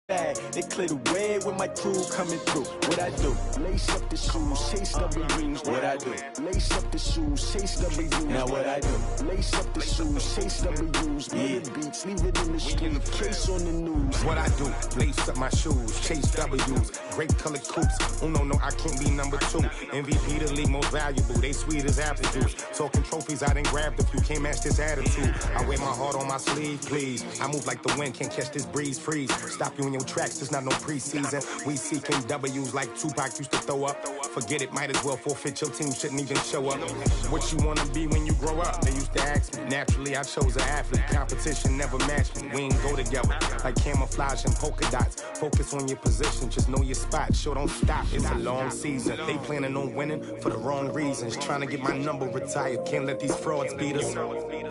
They clear the way with my crew coming through. What I do? Lace up the shoes, chase W's. What I do? Lace up the shoes, chase W's. Now what I do? Lace up the shoes, chase W's. Yeah. Beats, leave it in the street, case on the news. What I do? Lace up my shoes, chase W's. Great colored coops. Oh no, I can't be number 2. MVP the league most valuable. They sweet as apple juice. Talking trophies, I didn't grab the few. Can't match this attitude. I wear my heart on my sleeve, please. I move like the wind, can't catch this breeze. Freeze. Stop you in your tracks. There's not no preseason. We seeking W's like Tupac used to throw up. Forget it, might as well forfeit. Your team shouldn't even show up. What you wanna be when you grow up? They used to ask me. Naturally, I chose an athlete. Competition never matched me. We ain't go together like camouflage and polka dots. Focus on your position, just know your spot. Sure, don't stop. It's a long season. They planning on winning for the wrong reasons. Trying to get my number retired. Can't let these frauds beat us.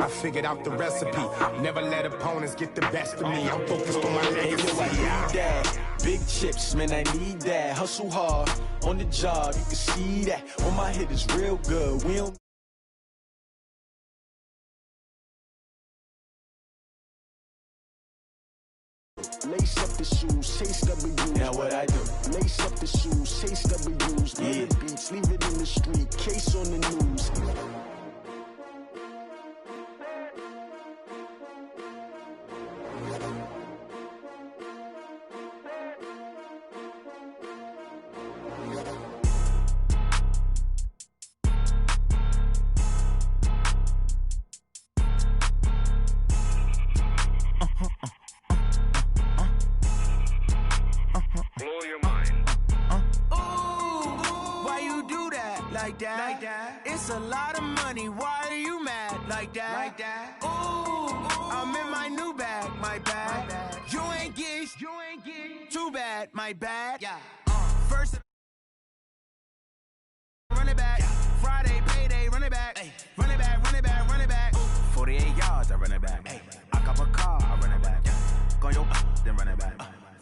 I figured out the recipe. Never let opponents get the best of me. I'm focused on my legacy. Big chips, man, I need that. Hustle hard on the job, you can see that. On my hit is real good. We don't. Lace up the shoes, chase W's. Now what I do? Lace up the shoes, chase W's. Yeah. Beats, leave it in the street, case on the news. Like that. It's a lot of money. Why are you mad like that? Like that. Ooh, I'm in my new bag. My bad. You ain't get. Too bad. My bad. Yeah. First. Run it back. Friday payday. Run it back. Run it back. Run it back. Run it back. 48 yards. I run it back. I cop a car. I run it back. Go yo. Then run it back.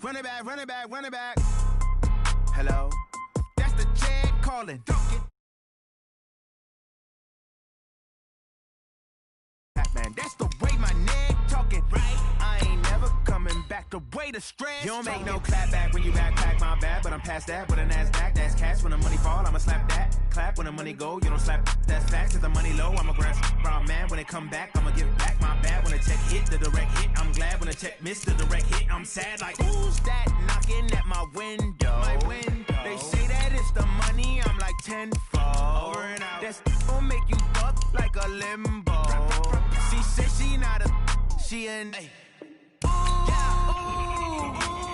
Run it back. Run it back. Run it back. Hello. That's the Chad calling. Man, that's the way my neck talking, right? I ain't never coming back the way the stress. You don't make no clap back when you backpack, my bad, but I'm past that. With a NASDAQ, that's cash. When the money fall, I'ma slap that. Clap when the money go, you don't slap. That's facts. Cause the money low, I'ma grab brown man. When it come back, I'ma give back my bad. When the check hit, the direct hit, I'm glad. When the check missed the direct hit, I'm sad. Like, who's that knocking at my window? My window. They say that it's the money, I'm like tenfold. Over and out. That's gonna make you fuck like a limbo. She said she not a, she an ooh,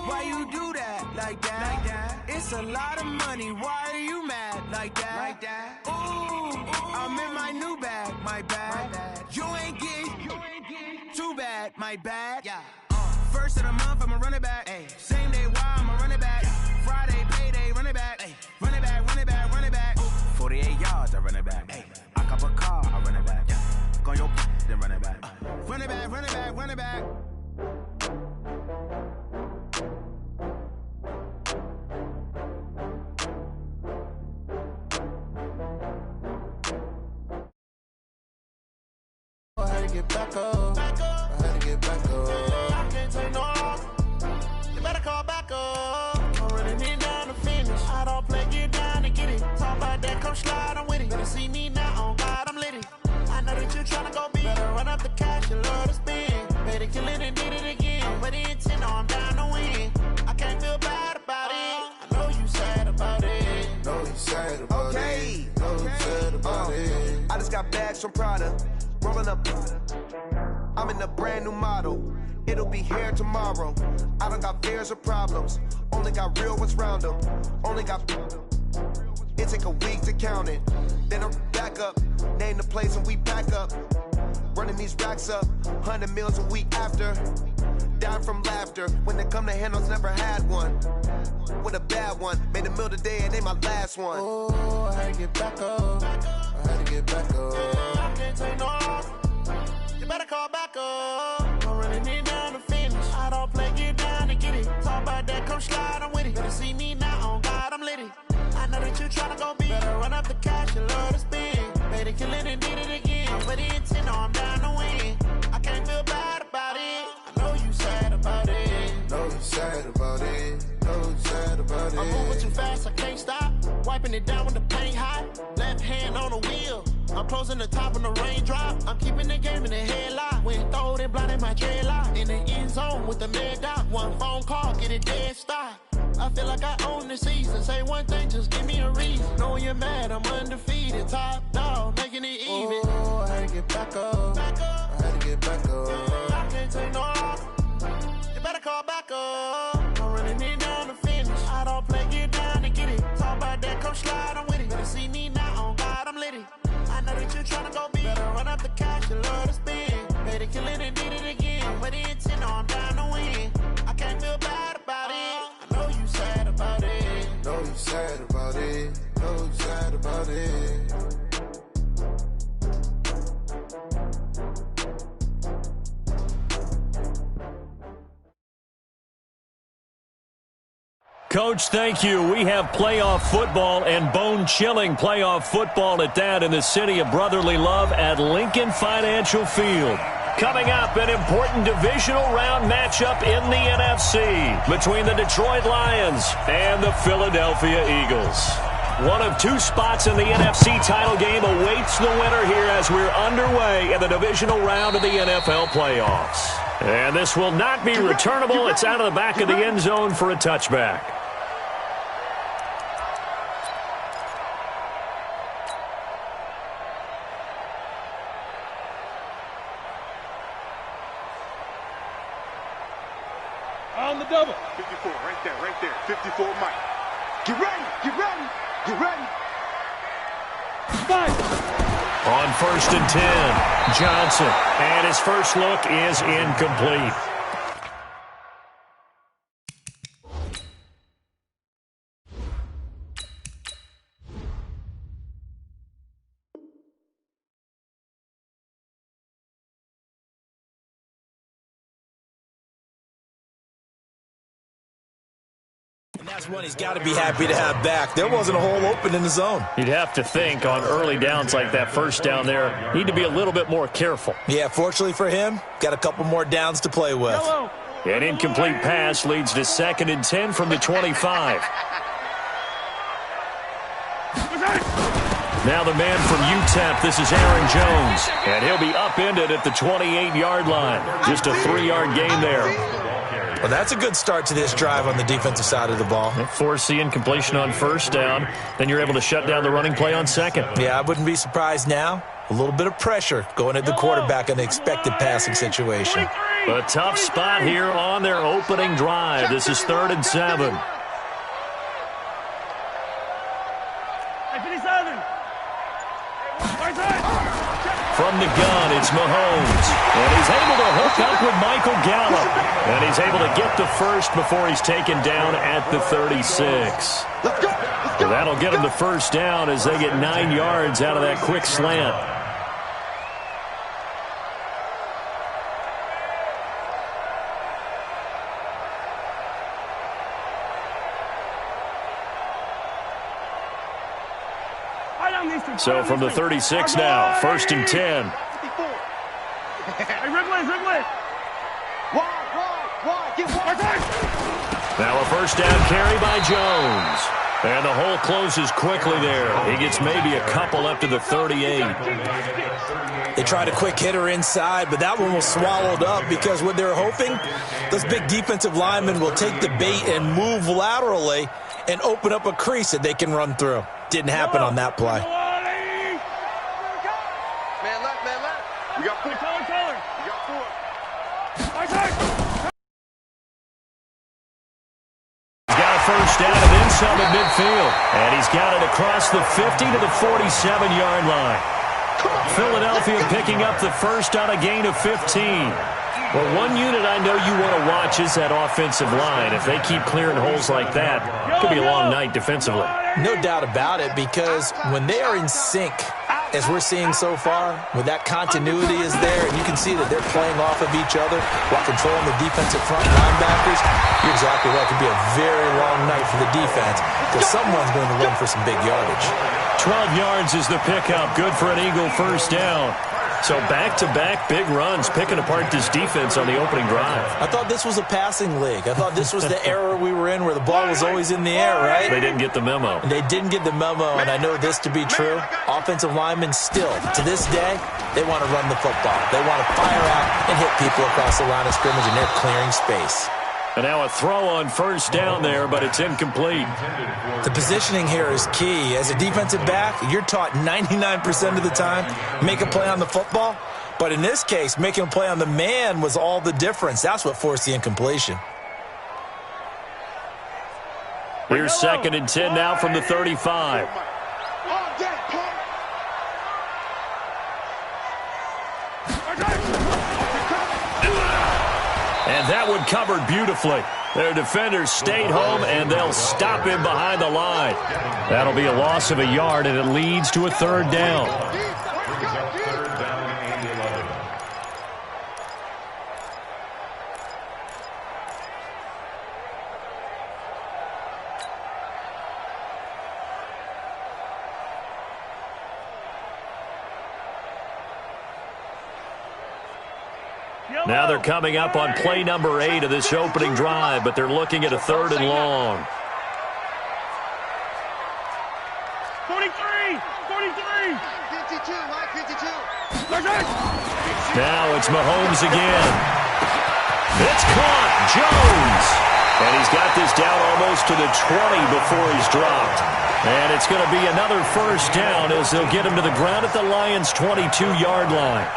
why you do that like that? It's a lot of money, why are you mad like that? Ooh, I'm in my new bag, my bad. You ain't get too bad, my bad. Yeah. First of the month, I'ma run it back. Same day, why I'ma run it back. Friday payday, run it back. Run it back, run it back, run it back. 48 yards, I run it back. I cop a car, I run it back. Go yo, then run it back. Run it back, run it back, run it back. I had to get back up. I had to get back up. I can't take no loss. You better call back up. I'm running it down to finish. I don't play, get down to get it. Talk about that, come slide, I'm with it. Better see me now, on God, I'm lit it. I know that you tryna go big. Better run up the cash, you love to spend. Better kill it and did it again. But the intent, no, I'm down to win. I can't feel bad about it. I know you sad about it. Know you sad about it. Know you sad about it. I just got bags from Prada. Rolling up. I'm in a brand new model. It'll be here tomorrow. I don't got fears or problems. Only got real ones round them. Only got. It take a week to count it. Then I'm back up. Name the place and we pack up. Running these racks up. 100 meals a week after. Down from laughter. When they come to handles, never had one. With a bad one. Made a meal today and ain't my last one. Oh, I had to get back up. I had to get back up. I can't take no loss. You better call back up. I'm running it down to finish. I don't play, get down to get it. Talk about that, come slide, I'm with it. Better see me now, on God, I'm lit it. I know that you tryna go big. Better run up the cash, you love to spend. Better kill it and did it again. But the intent, no, I'm down to win. I can't feel bad about it. I know you sad about it. Know you sad about wiping it down when the paint hot. Left hand on the wheel. I'm closing the top when the raindrop. I'm keeping the game in the headlock. When throwed and blinded my dreadlock. In the end zone with the mad dot. One phone call, get it dead stop. I feel like I own the season. Say one thing, just give me a reason. Knowing you're mad, I'm undefeated. Top dog, making it even. Oh, I had to get back up. I had to get back up. I can't take no. You better call back up. I'm running it down to finish. I don't play, get down and get it. Talk about that, come slide, I'm with it. Better see me now, on God, I'm litty. I know that you're trying to go big. Better run up the cash, you love to spend. Better kill it and did it again. But the intent, I'm down to win. I can't feel bad about it. I know you sad about it. Know you sad about it. Know you sad about it. Coach, thank you. We have playoff football and bone-chilling playoff football at that in the city of brotherly love at Lincoln Financial Field. Coming up, an important divisional round matchup in the NFC between the Detroit Lions and the Philadelphia Eagles. One of two spots in the NFC title game awaits the winner here as we're underway in the divisional round of the NFL playoffs. And this will not be returnable. It's out of the back of the end zone for a touchback. On the double. 54, right there. 54, Mike. Get ready. Five. On 1st and 10, Johnson. And his first look is incomplete. And that's one he's got to be happy to have back. There wasn't a hole open in the zone. You'd have to think on early downs like that, first down there, need to be a little bit more careful. Yeah, fortunately for him, got a couple more downs to play with. An incomplete pass leads to 2nd and 10 from the 25. Now the man from UTEP, this is Aaron Jones. And he'll be upended at the 28-yard line. Just a 3-yard gain there. Well, that's a good start to this drive on the defensive side of the ball. Force the incompletion on 1st down. Then you're able to shut down the running play on 2nd. Yeah, I wouldn't be surprised now. A little bit of pressure going at the quarterback in an expected passing situation. A tough spot here on their opening drive. This is 3rd and 7. From the gun, it's Mahomes. And he's able to hook up with Michael Gallup. And he's able to get the first before he's taken down at the 36. That'll get him the first down as they get 9 yards out of that quick slant. So from the 36 now, 1st and 10. Now a first down carry by Jones. And the hole closes quickly there. He gets maybe a couple up to the 38. They tried a quick hitter inside, but that one was swallowed up because what they're hoping, those big defensive linemen will take the bait and move laterally and open up a crease that they can run through. Didn't happen on that play. Man left. We got 4. He's got a first down and then some at midfield. And he's got it across the 50 to the 47-yard line. Philadelphia picking up the first on a gain of 15. Well, one unit I know you want to watch is that offensive line. If they keep clearing holes like that, it could be a long night defensively. No doubt about it, because when they are in sync, as we're seeing so far, when that continuity is there, and you can see that they're playing off of each other while controlling the defensive front linebackers, you're exactly right. It could be a very long night for the defense because someone's going to run for some big yardage. 12 yards is the pickup. Good for an Eagle first down. So back-to-back big runs, picking apart this defense on the opening drive. I thought this was a passing league. I thought this was the era we were in where the ball was always in the air, right? They didn't get the memo. And they didn't get the memo, and I know this to be true. Offensive linemen still, to this day, they want to run the football. They want to fire out and hit people across the line of scrimmage, and they're clearing space. And now a throw on first down there, but it's incomplete. The positioning here is key. As a defensive back, you're taught 99% of the time, make a play on the football. But in this case, making a play on the man was all the difference. That's what forced the incompletion. Here's 2nd and 10 now from the 35. And that one covered beautifully. Their defenders stayed home, and they'll stop him behind the line. That'll be a loss of a yard, and it leads to a 3rd down. Now they're coming up on play number 8 of this opening drive, but they're looking at a 3rd and long. 43! 43! 52, Mike, 52. Now it's Mahomes again. It's caught. Jones. And he's got this down almost to the 20 before he's dropped. And it's going to be another 1st down as they'll get him to the ground at the Lions' 22-yard line.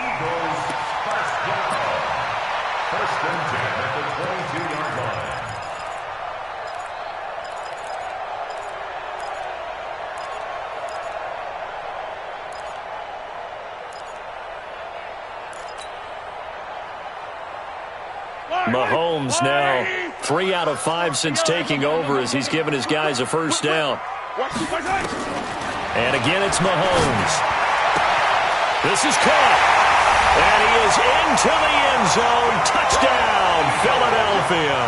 Mahomes now 3 out of 5 since taking over as he's given his guys a 1st down. And again, it's Mahomes. This is caught. And he is into the end zone. Touchdown, Philadelphia.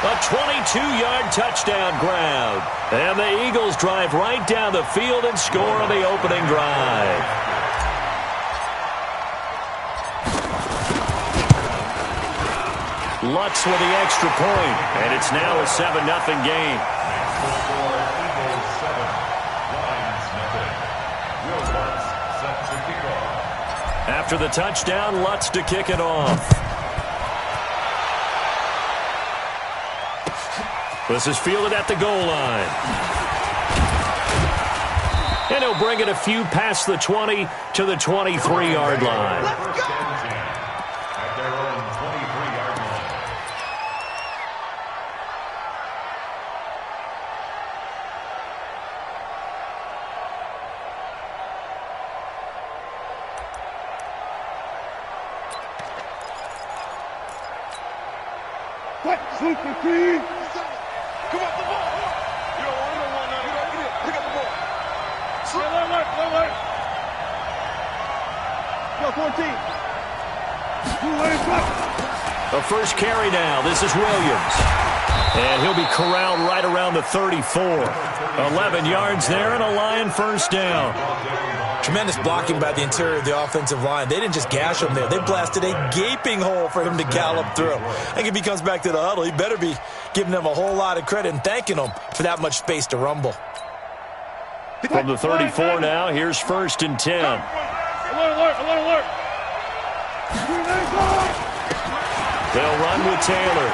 A 22-yard touchdown grab. And the Eagles drive right down the field and score on the opening drive. Lutz with the extra point, and it's now a 7-0 game. After the touchdown, Lutz to kick it off. This is fielded at the goal line. And he'll bring it a few past the 20 to the 23-yard line. Let's go! Super team. Come on, the ball. You don't want none. You don't get it. Pick up the ball. Alert. Go 14. A first carry now. This is Williams. And he'll be corralled right around the 34. 11 yards there and a Lion 1st down. Tremendous blocking by the interior of the offensive line. They didn't just gash him there. They blasted a gaping hole for him to gallop through. I think if he comes back to the huddle, he better be giving them a whole lot of credit and thanking them for that much space to rumble. From the 34 now, here's 1st and 10. Alert. They'll run with Taylor.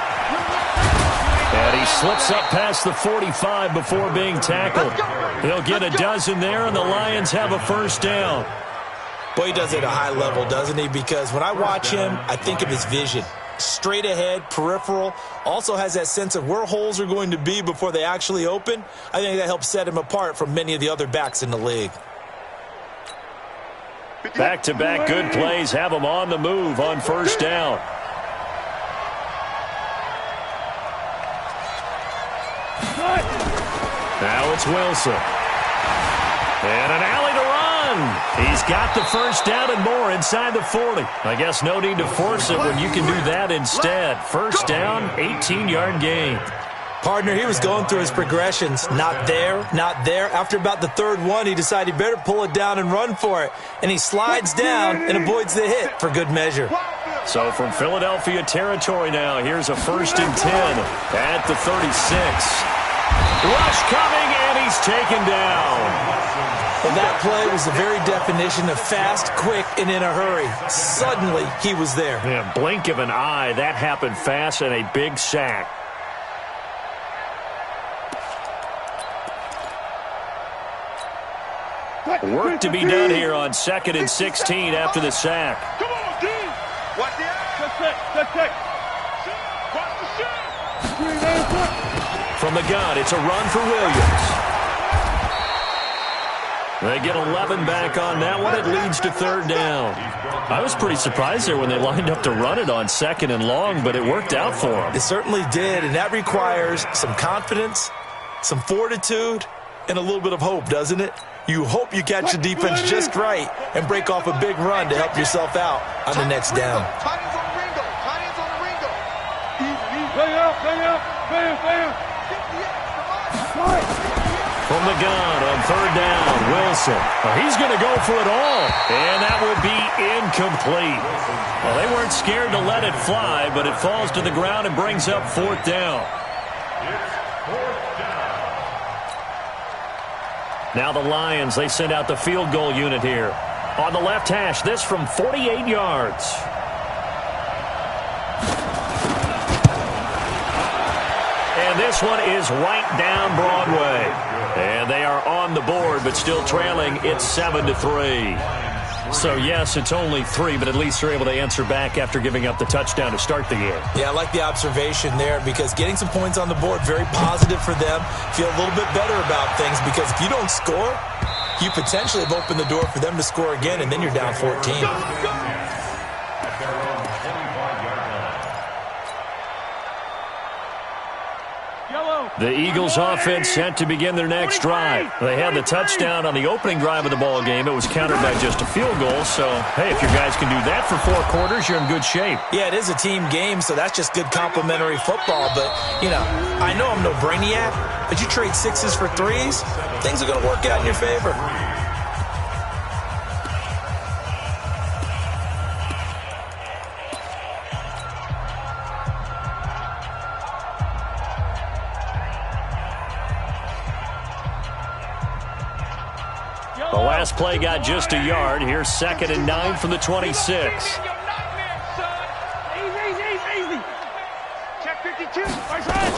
And he slips up past the 45 before being tackled. He'll get a dozen there, and the Lions have a 1st down. Boy, he does it at a high level, doesn't he? Because when I watch him, I think of his vision. Straight ahead, peripheral, also has that sense of where holes are going to be before they actually open. I think that helps set him apart from many of the other backs in the league. Back-to-back good plays have him on the move on 1st down. Now it's Wilson. And an alley to run. He's got the 1st down and more inside the 40. I guess no need to force it when you can do that instead. 1st down, 18-yard gain. Partner, he was going through his progressions. Not there, not there. After about the third one, he decided he better pull it down and run for it. And he slides down and avoids the hit for good measure. So from Philadelphia territory now, here's a 1st and 10 at the 36. Rush coming, and he's taken down. Well, that play was the very definition of fast, quick, and in a hurry. Suddenly, he was there. Yeah, blink of an eye. That happened fast and a big sack. Work to be done here on 2nd and 16 after the sack. Come on, D. Watch the eye. Good check. Watch the shot. From the gun, it's a run for Williams. They get 11 back on that one. It leads to 3rd down. I was pretty surprised there when they lined up to run it on 2nd and long, but it worked out for them. It certainly did, and that requires some confidence, some fortitude, and a little bit of hope, doesn't it? You hope you catch the defense just right and break off a big run to help yourself out on the next down. Tight ends on the Ringo. Tight ends on the Ringo. Bang out. Bam. From the gun on 3rd down, Wilson. He's going to go for it all, and that would be incomplete. Well, they weren't scared to let it fly, but it falls to the ground and brings up 4th down. Now the Lions, they send out the field goal unit here. On the left hash, this from 48 yards. And this one is right down Broadway. And they are on the board, but still trailing. It's 7-3. So, yes, it's only 3, but at least they're able to answer back after giving up the touchdown to start the game. Yeah, I like the observation there because getting some points on the board, very positive for them. Feel a little bit better about things because if you don't score, you potentially have opened the door for them to score again, and then you're down 14. The Eagles offense set to begin their next drive. They had the touchdown on the opening drive of the ball game. It was countered by just a field goal. So, hey, if your guys can do that for 4 quarters, you're in good shape. Yeah, it is a team game, so that's just good complimentary football. But, you know, I know I'm no brainiac, but you trade 6s for 3s, things are going to work out in your favor. The last play got just a yard. Here's 2nd and 9 from the 26. Easy. Check 52. Right side.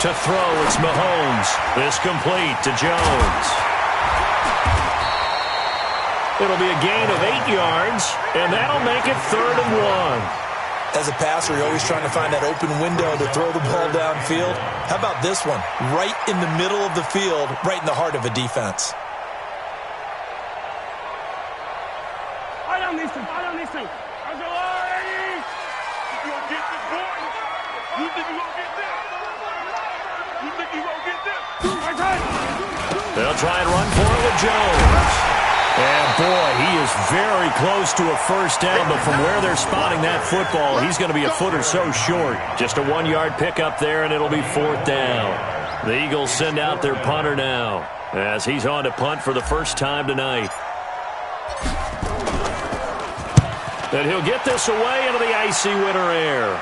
To throw, it's Mahomes. This complete to Jones. It'll be a gain of 8 yards, and that'll make it 3rd and 1. As a passer, you're always trying to find that open window to throw the ball downfield. How about this one? Right in the middle of the field, right in the heart of a defense. I don't need to. I'm going You gonna get this, boy? You think you gonna get this? You think you gonna get this? They'll try and run for it with Jones. And, boy, he is very close to a 1st down, but from where they're spotting that football, he's going to be a foot or so short. Just a 1-yard pickup there, and it'll be 4th down. The Eagles send out their punter now as he's on to punt for the first time tonight. And he'll get this away into the icy winter air.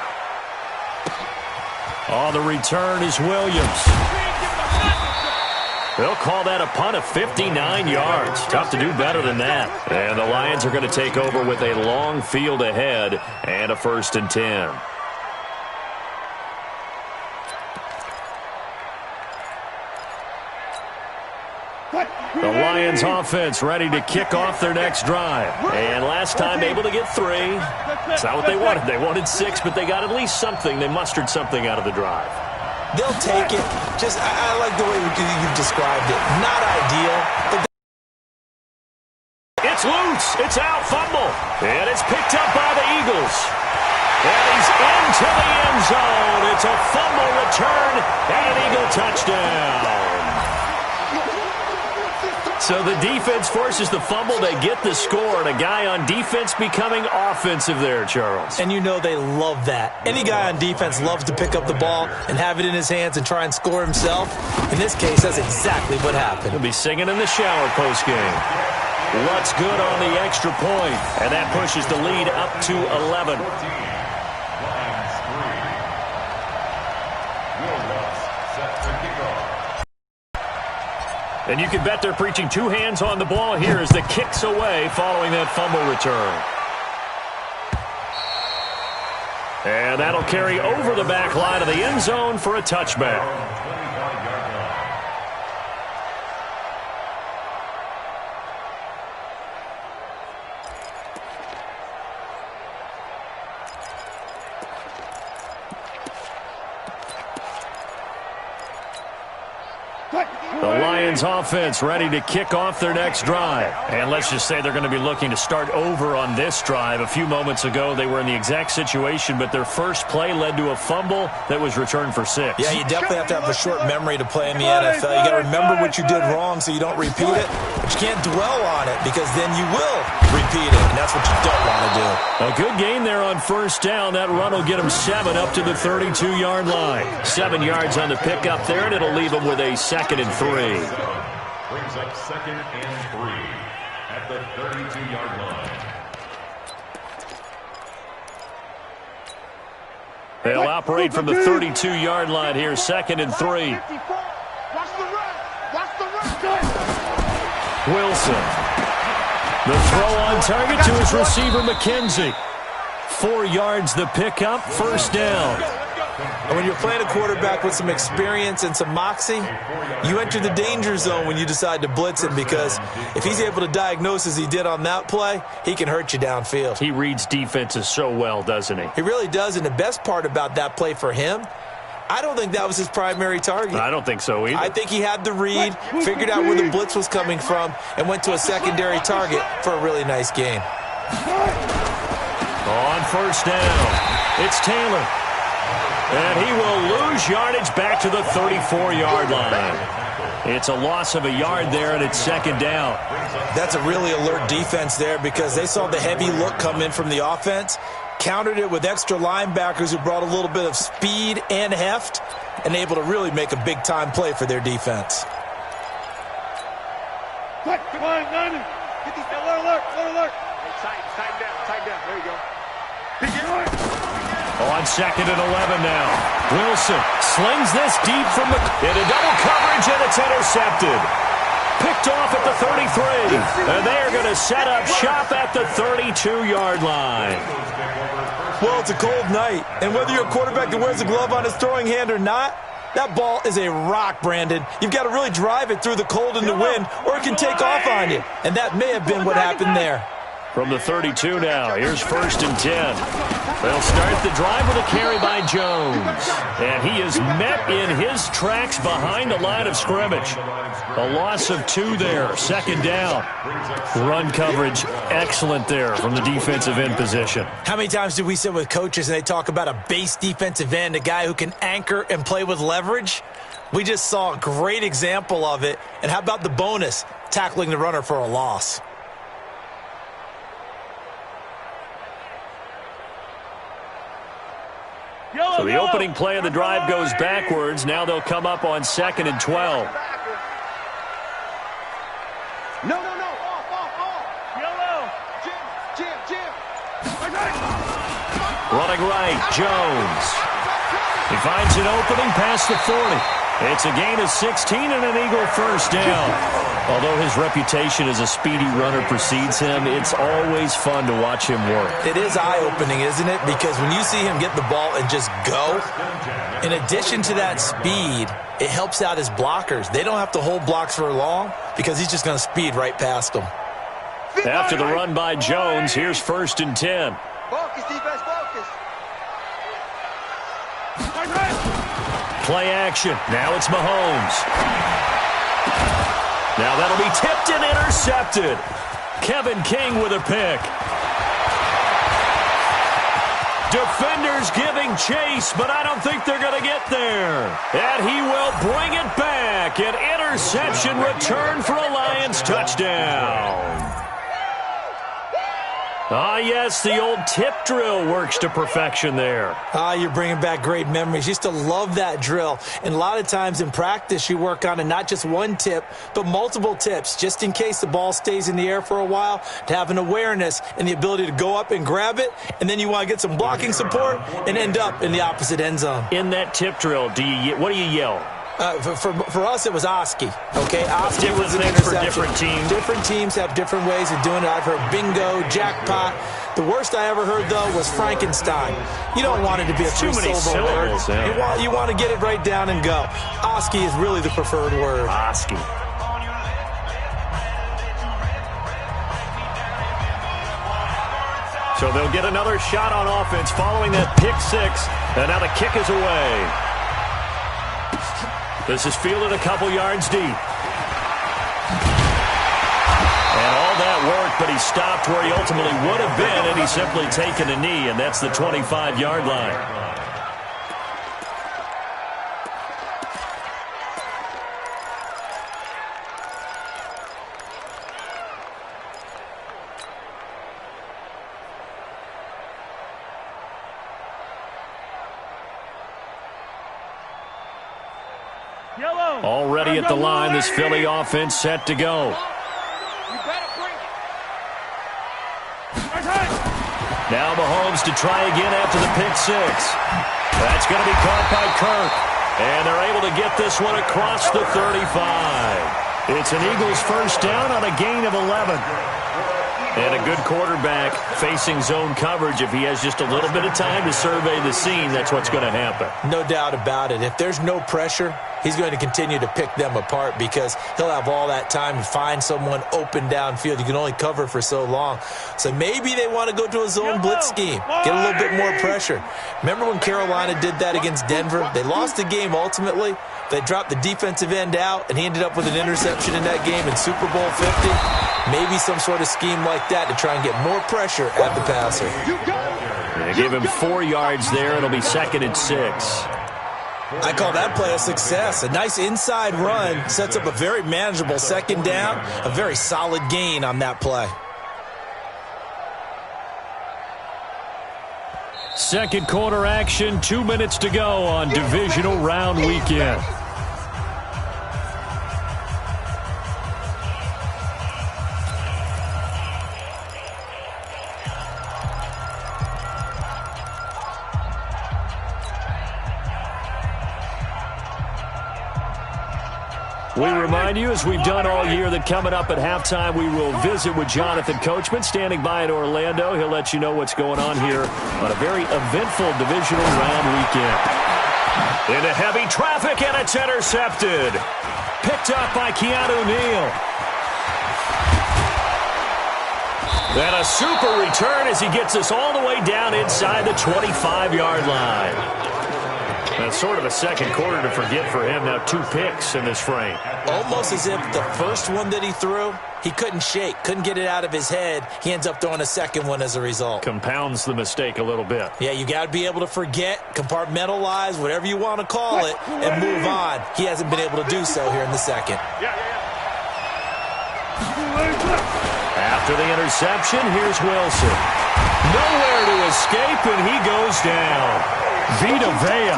On the return is Williams. They'll call that a punt of 59 yards. Tough to do better than that. And the Lions are going to take over with a long field ahead and a 1st and 10. The Lions offense ready to kick off their next drive. And last time able to get 3. It's not what they wanted. They wanted 6, but they got at least something. They mustered something out of the drive. They'll take it. Just, I like the way you've described it. Not ideal, but it's loose. It's out. Fumble. And it's picked up by the Eagles. And he's into the end zone. It's a fumble return and an Eagle touchdown. So the defense forces the fumble. They get the score, and a guy on defense becoming offensive there, Charles. And you know they love that. Any guy on defense loves to pick up the ball and have it in his hands and try and score himself. In this case, that's exactly what happened. He'll be singing in the shower postgame. What's good on the extra point? And that pushes the lead up to 11. And you can bet they're preaching two hands on the ball here as the kick's away following that fumble return. And that'll carry over the back line of the end zone for a touchback. The Lions offense ready to kick off their next drive. And let's just say they're going to be looking to start over on this drive. A few moments ago, they were in the exact situation, but their first play led to a fumble that was returned for 6. Yeah, you definitely have to have a short memory to play in the NFL. You got to remember what you did wrong so you don't repeat it, but you can't dwell on it because then you will repeat it, and that's what you don't want to do. A good gain there on first down. That run will get them 7 up to the 32-yard line. 7 yards on the pickup there, and it'll leave them with a 2nd and 3. Brings up 2nd and 3 at the 32-yard line. They'll operate from the 32-yard line here, 2nd and 3. Wilson. The throw on target to his receiver, McKenzie. 4 yards the pickup, first down. And when you're playing a quarterback with some experience and some moxie, you enter the danger zone when you decide to blitz him because if he's able to diagnose as he did on that play, he can hurt you downfield. He reads defenses so well, doesn't he? He really does, and the best part about that play for him, I don't think that was his primary target. I don't think so either. I think he had the read, figured out where the blitz was coming from, and went to a secondary target for a really nice game. On first down, it's Taylor. And he will lose yardage back to the 34-yard line. It's a loss of a yard there, and it's 2nd down. That's a really alert defense there because they saw the heavy look come in from the offense, countered it with extra linebackers who brought a little bit of speed and heft, and able to really make a big-time play for their defense. Come on, Nani. Get these alert. Tighten down. There you go. On 2nd and 11 now. Wilson slings this deep from the... into double coverage, and it's intercepted. Picked off at the 33. And they're going to set up shop at the 32-yard line. Well, it's a cold night, and whether you're a quarterback that wears a glove on his throwing hand or not, that ball is a rock, Brandon. You've got to really drive it through the cold and the wind, or it can take off on you. And that may have been what happened there. From the 32 now, here's 1st and 10. They'll start the drive with a carry by Jones. And he is met in his tracks behind the line of scrimmage. A loss of 2 there, 2nd down. Run coverage, excellent there from the defensive end position. How many times do we sit with coaches and they talk about a base defensive end, a guy who can anchor and play with leverage? We just saw a great example of it. And how about the bonus, tackling the runner for a loss? So the opening play of the drive goes backwards. Now they'll come up on 2nd and 12. No. Off. Yellow. Jim. Running right, Jones. He finds an opening past the 40. It's a gain of 16 and an Eagle first down. Although his reputation as a speedy runner precedes him, it's always fun to watch him work. It is eye-opening, isn't it? Because when you see him get the ball and just go, in addition to that speed, it helps out his blockers. They don't have to hold blocks for long because he's just going to speed right past them. After the run by Jones, here's 1st and 10. Focus, defense, focus. Play action. Now it's Mahomes. Now that'll be tipped and intercepted. Kevin King with a pick. Defenders giving chase, but I don't think they're going to get there. And he will bring it back. An interception return for a Lions touchdown. Ah, yes, the old tip drill works to perfection there. Ah, you're bringing back great memories. Used to love that drill. And a lot of times in practice, you work on it, not just one tip, but multiple tips, just in case the ball stays in the air for a while, to have an awareness and the ability to go up and grab it, and then you want to get some blocking support and end up in the opposite end zone. In that tip drill, what do you yell? For us, it was Oski. Okay, Oski different was an things interception. for different teams. Different teams have different ways of doing it. I've heard bingo, jackpot. The worst I ever heard, though, was Frankenstein. You don't want it to be a too many three-syllable word. syllables. Yeah. You want to get it right down and go. Oski is really the preferred word. Oski. So they'll get another shot on offense following that pick six. And now the kick is away. This is fielded a couple yards deep. And all that work, but he stopped where he ultimately would have been, and he's simply taken a knee, and that's the 25-yard line. Already at the line, this Philly offense set to go. Now Mahomes to try again after the pick six. That's going to be caught by Kirk. And they're able to get this one across the 35. It's an Eagles first down on a gain of 11. And a good quarterback facing zone coverage. If he has just a little bit of time to survey the scene, that's what's going to happen. No doubt about it. If there's no pressure, he's going to continue to pick them apart because he'll have all that time to find someone open downfield. You can only cover for so long. So maybe they want to go to a zone blitz scheme, get a little bit more pressure. Remember when Carolina did that against Denver? They lost the game ultimately. They dropped the defensive end out, and he ended up with an interception in that game in Super Bowl 50. Maybe some sort of scheme like that to try and get more pressure at the passer. They gave him 4 yards there. It'll be 2nd and 6. I call that play a success. A nice inside run sets up a very manageable second down, a very solid gain on that play. Second quarter action, 2 minutes to go on divisional round weekend. We remind you, as we've done all year, that coming up at halftime, we will visit with Jonathan Coachman, standing by in Orlando. He'll let you know what's going on here on a very eventful divisional round weekend. Into heavy traffic, and it's intercepted. Picked up by Keanu Neal. And a super return as he gets us all the way down inside the 25-yard line. That's sort of a second quarter to forget for him. Now 2 picks in this frame. Almost as if the first one that he threw, he couldn't shake, couldn't get it out of his head. He ends up throwing a second one as a result. Compounds the mistake a little bit. Yeah, you got to be able to forget, compartmentalize, whatever you want to call it, and move on. He hasn't been able to do so here in the second. After the interception, here's Wilson. Nowhere to escape, and he goes down. Vita Vea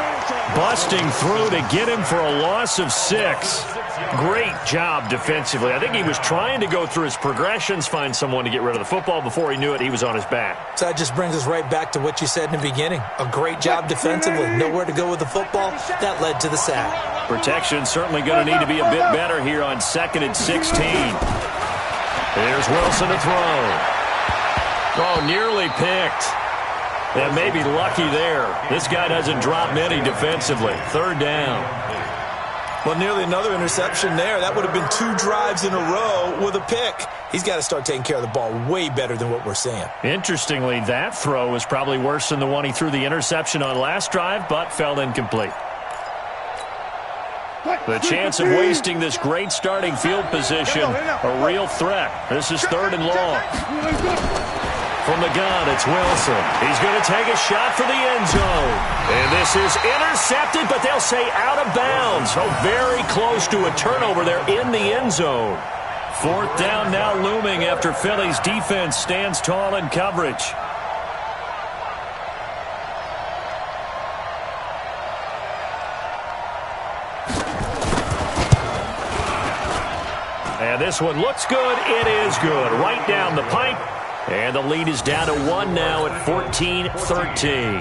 busting through to get him for a loss of 6. Great job defensively. I think he was trying to go through his progressions, find someone to get rid of the football. Before he knew it, he was on his back. So that just brings us right back to what you said in the beginning. A great job defensively. Nowhere to go with the football. That led to the sack. Protection certainly going to need to be a bit better here on 2nd and 16. Here's Wilson to throw. Oh, nearly picked. And maybe lucky there. This guy doesn't drop many defensively. 3rd down. Well, nearly another interception there. That would have been 2 drives in a row with a pick. He's got to start taking care of the ball way better than what we're seeing. Interestingly, that throw was probably worse than the one he threw the interception on last drive, but fell incomplete. The chance of wasting this great starting field position, a real threat. This is 3rd and long. From the gun, it's Wilson. He's going to take a shot for the end zone. And this is intercepted, but they'll say out of bounds. So very close to a turnover there in the end zone. Fourth down now looming after Philly's defense stands tall in coverage. And this one looks good. It is good. Right down the pipe. And the lead is down to 1 now at 14-13.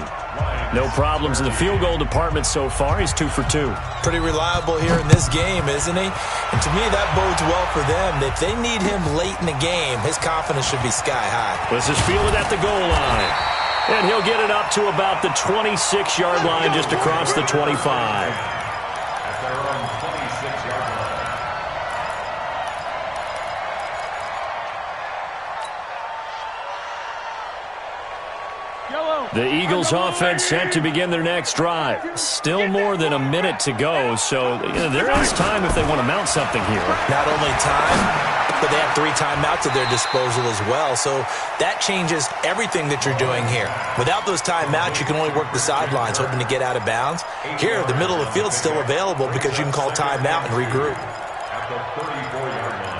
No problems in the field goal department so far. He's 2 for 2. Pretty reliable here in this game, isn't he? And to me, that bodes well for them. If they need him late in the game, his confidence should be sky high. This is fielded at the goal line. And he'll get it up to about the 26-yard line, just across the 25. At their own 26-yard line. The Eagles offense set to begin their next drive. Still more than a minute to go, so there is time if they want to mount something here. Not only time, but they have 3 timeouts at their disposal as well, so that changes everything that you're doing here. Without those timeouts, you can only work the sidelines, hoping to get out of bounds. Here, the middle of the field's still available because you can call timeout and regroup. At the 34-yard line.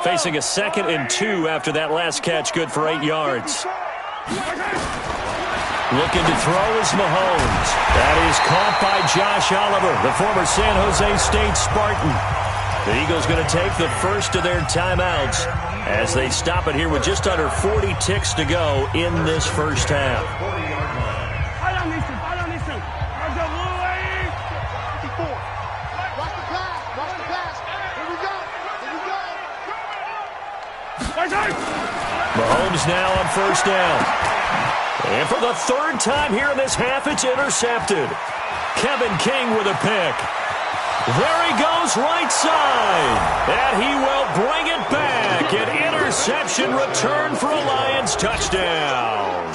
Facing a 2nd and 2 after that last catch, good for 8 yards. Looking to throw is Mahomes. That is caught by Josh Oliver, the former San Jose State Spartan. The Eagles going to take the first of their timeouts as they stop it here with just under 40 ticks to go in this first half. Mahomes now on first down. And for the 3rd time here in this half, it's intercepted. Kevin King with a pick. There he goes right side. And he will bring it back. An interception return for a Lions touchdown.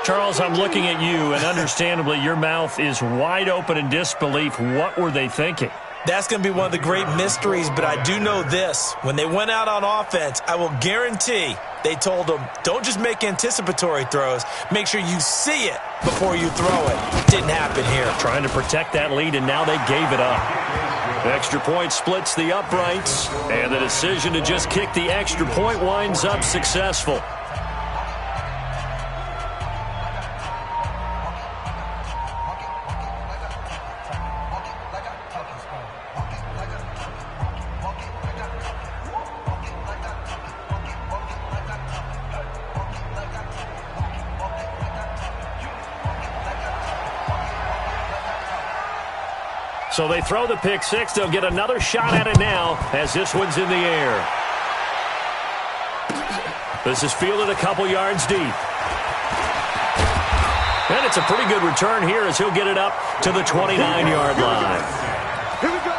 Charles, I'm looking at you, and understandably your mouth is wide open in disbelief. What were they thinking? That's going to be one of the great mysteries, but I do know this. When they went out on offense, I will guarantee they told them, don't just make anticipatory throws. Make sure you see it before you throw it. Didn't happen here. Trying to protect that lead, and now they gave it up. Extra point splits the uprights, and the decision to just kick the extra point winds up successful. So they throw the pick six. They'll get another shot at it now as this one's in the air. This is fielded a couple yards deep. And it's a pretty good return here as he'll get it up to the 29-yard line. Here we go.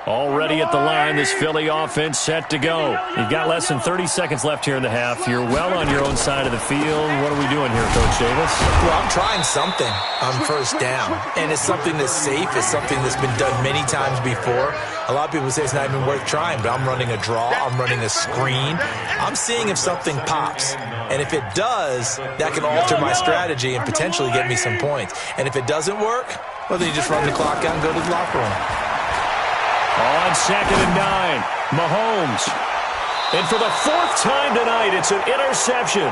Already at the line, this Philly offense set to go. You've got less than 30 seconds left here in the half. You're well on your own side of the field. What are we doing here, Coach Davis? Well, I'm trying something on first down, and it's something that's safe. It's something that's been done many times before. A lot of people say it's not even worth trying, but I'm running a draw. I'm running a screen. I'm seeing if something pops, and if it does, that can alter my strategy and potentially get me some points. And if it doesn't work, well, then you just run the clock out and go to the locker room. On 2nd and 9, Mahomes. And for the 4th time tonight, it's an interception.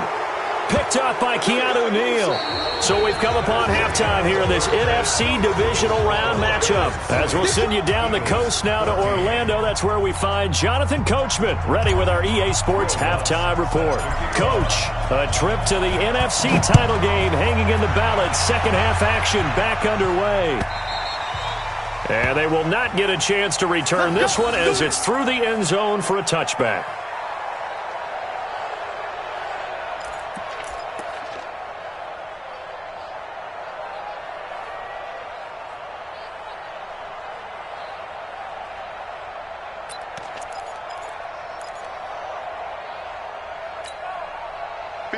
Picked up by Keanu Neal. So we've come upon halftime here in this NFC divisional round matchup. As we'll send you down the coast now to Orlando, that's where we find Jonathan Coachman, ready with our EA Sports halftime report. Coach, a trip to the NFC title game hanging in the balance. Second half action back underway. And they will not get a chance to return this one as it's through the end zone for a touchback.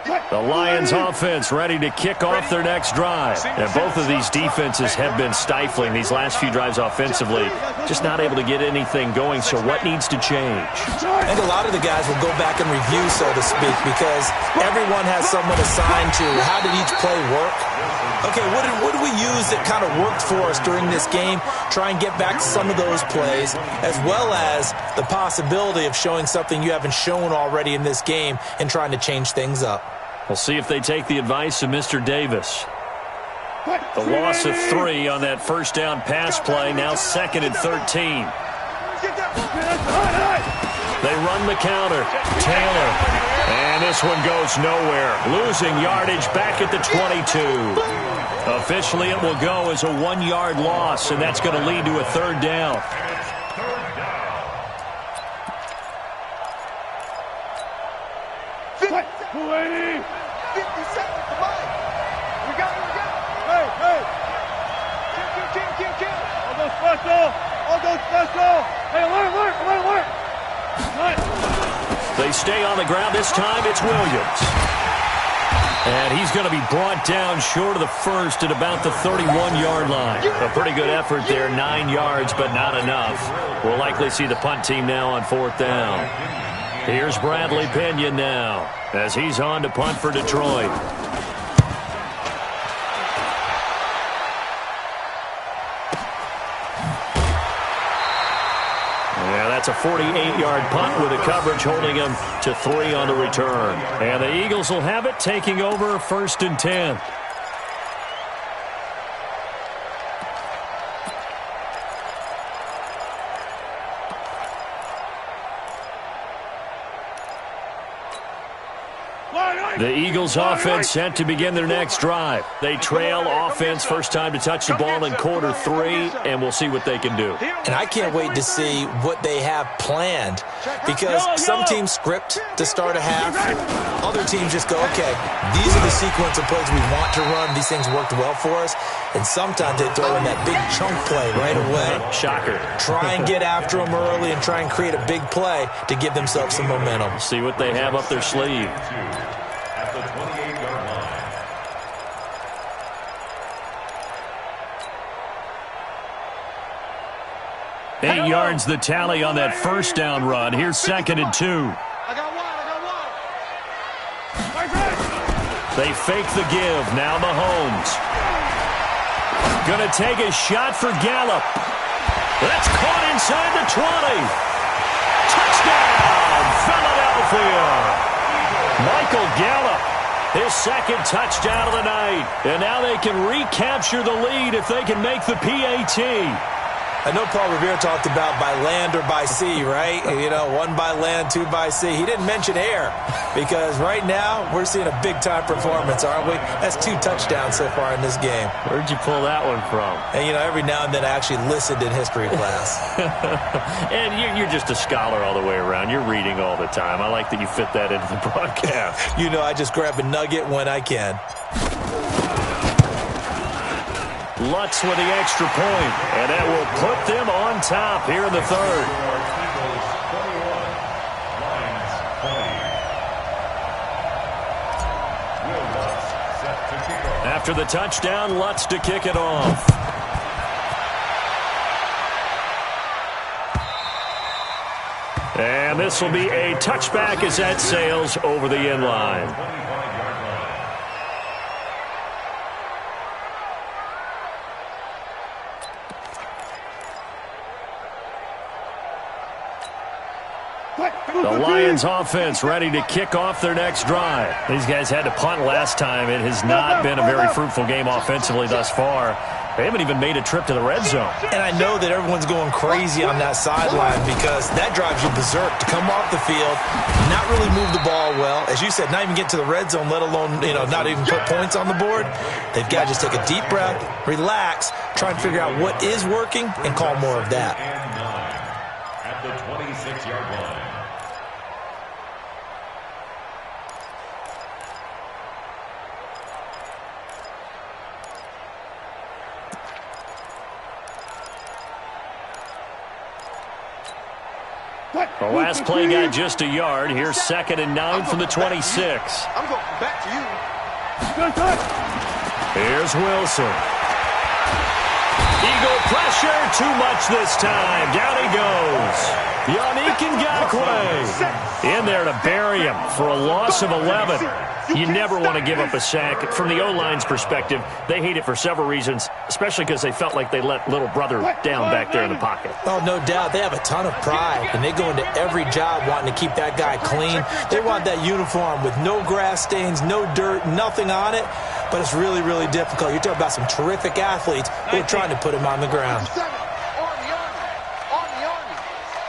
The Lions offense ready to kick off their next drive. And both of these defenses have been stifling these last few drives offensively. Just not able to get anything going, so what needs to change? I think a lot of the guys will go back and review, so to speak, because everyone has someone assigned to how did each play work. Okay, what did we use that kind of worked for us during this game? Try and get back to some of those plays, as well as the possibility of showing something you haven't shown already in this game and trying to change things up. We'll see if they take the advice of Mr. Davis. The loss of 3 on that first down pass play, now 2nd and 13. They run the counter. Taylor. And this one goes nowhere. Losing yardage back at the 22. Officially, it will go as a 1-yard loss, and that's going to lead to a 3rd down. They stay on the ground. This time it's Williams. And he's going to be brought down short of the first at about the 31-yard line. A pretty good effort there, 9 yards, but not enough. We'll likely see the punt team now on 4th down. Here's Bradley Pinion now as he's on to punt for Detroit. That's a 48-yard punt with a coverage holding him to 3 on the return. And the Eagles will have it, taking over 1st and 10. The Eagles offense set to begin their next drive. They trail offense, first time to touch the ball in quarter 3, and we'll see what they can do. And I can't wait to see what they have planned, because some teams script to start a half. Other teams just go, okay, these are the sequence of plays we want to run. These things worked well for us. And sometimes they throw in that big chunk play right away. Shocker. Try and get after them early and try and create a big play to give themselves some momentum. See what they have up their sleeve. At the 28-yard line. 8 yards the tally on that first down run. Here's 2nd and 2. They fake the give. Now Mahomes. Going to take a shot for Gallup. That's caught inside the 20. Touchdown, Philadelphia. Michael Gallup, his 2nd touchdown of the night. And now they can recapture the lead if they can make the PAT. I know Paul Revere talked about by land or by sea, right? You know, 1 by land, 2 by sea. He didn't mention air, because right now we're seeing a big-time performance, aren't we? That's 2 touchdowns so far in this game. Where'd you pull that one from? And, you know, every now and then I actually listened in history class. And you're just a scholar all the way around. You're reading all the time. I like that you fit that into the broadcast. You know, I just grab a nugget when I can. Lutz with the extra point, and that will put them on top here in the 3rd. After the touchdown, Lutz to kick it off. And this will be a touchback as that sails over the end line. The Lions offense ready to kick off their next drive. These guys had to punt last time. It has not been a very fruitful game offensively thus far. They haven't even made a trip to the red zone. And I know that everyone's going crazy on that sideline, because that drives you berserk to come off the field, not really move the ball well. As you said, not even get to the red zone, let alone, you know, not even put points on the board. They've got to just take a deep breath, relax, try and figure out what is working, and call more of that. At the 26-yard line. The last play got just a yard. Here's 2nd and 9 from the 26. I'm going back to you. Here's Wilson. Eagle pressure, too much this time. Down he goes. Yannick Ngakoue in there to bury him for a loss of 11. You never want to give up a sack. From the O-line's perspective, they hate it for several reasons, especially because they felt like they let little brother down back there in the pocket. Oh, no doubt. They have a ton of pride, and they go into every job wanting to keep that guy clean. They want that uniform with no grass stains, no dirt, nothing on it, but it's really, really difficult. You're talking about some terrific athletes who are trying to put him on the ground.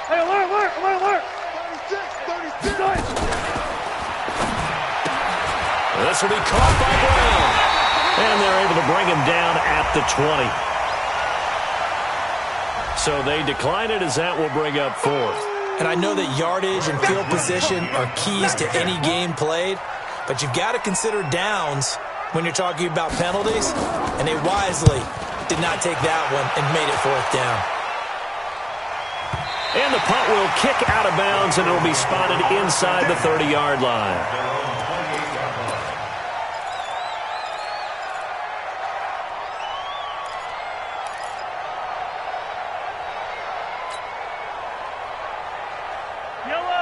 Hey, alert! 36. This will be caught by Brown. And they're able to bring him down at the 20. So they decline it as that will bring up 4th. And I know that yardage and field position are keys to any game played, but you've got to consider downs when you're talking about penalties, and they wisely did not take that one and made it 4th down. And the punt will kick out of bounds, and it will be spotted inside the 30-yard line.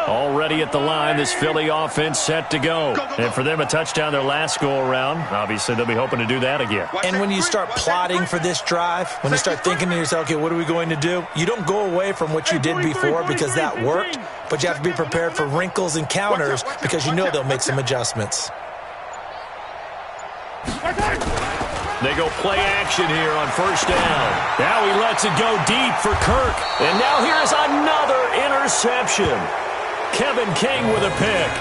Already at the line, this Philly offense set to go. And for them, a touchdown their last go-around. Obviously, they'll be hoping to do that again. And when you start plotting for this drive, when you start thinking to yourself, okay, what are we going to do? You don't go away from what you did before because that worked, but you have to be prepared for wrinkles and counters because you know they'll make some adjustments. They go play action here on 1st down. Now he lets it go deep for Kirk. And now here's another interception. Kevin King with a pick.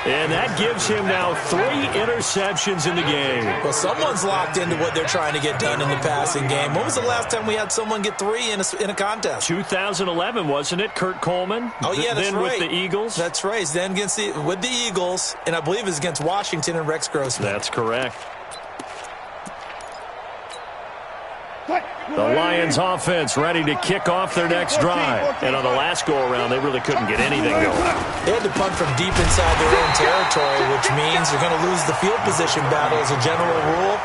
And that gives him now 3 interceptions in the game. Well, someone's locked into what they're trying to get done in the passing game. When was the last time we had someone get 3 in a contest? 2011, wasn't it? Kurt Coleman? Oh, yeah, that's then right. With the Eagles? That's right. Then with the Eagles, and I believe it was against Washington and Rex Grossman. That's correct. The Lions offense ready to kick off their next drive. And on the last go-around, they really couldn't get anything going. They had to punt from deep inside their own territory, which means they're going to lose the field position battle as a general rule.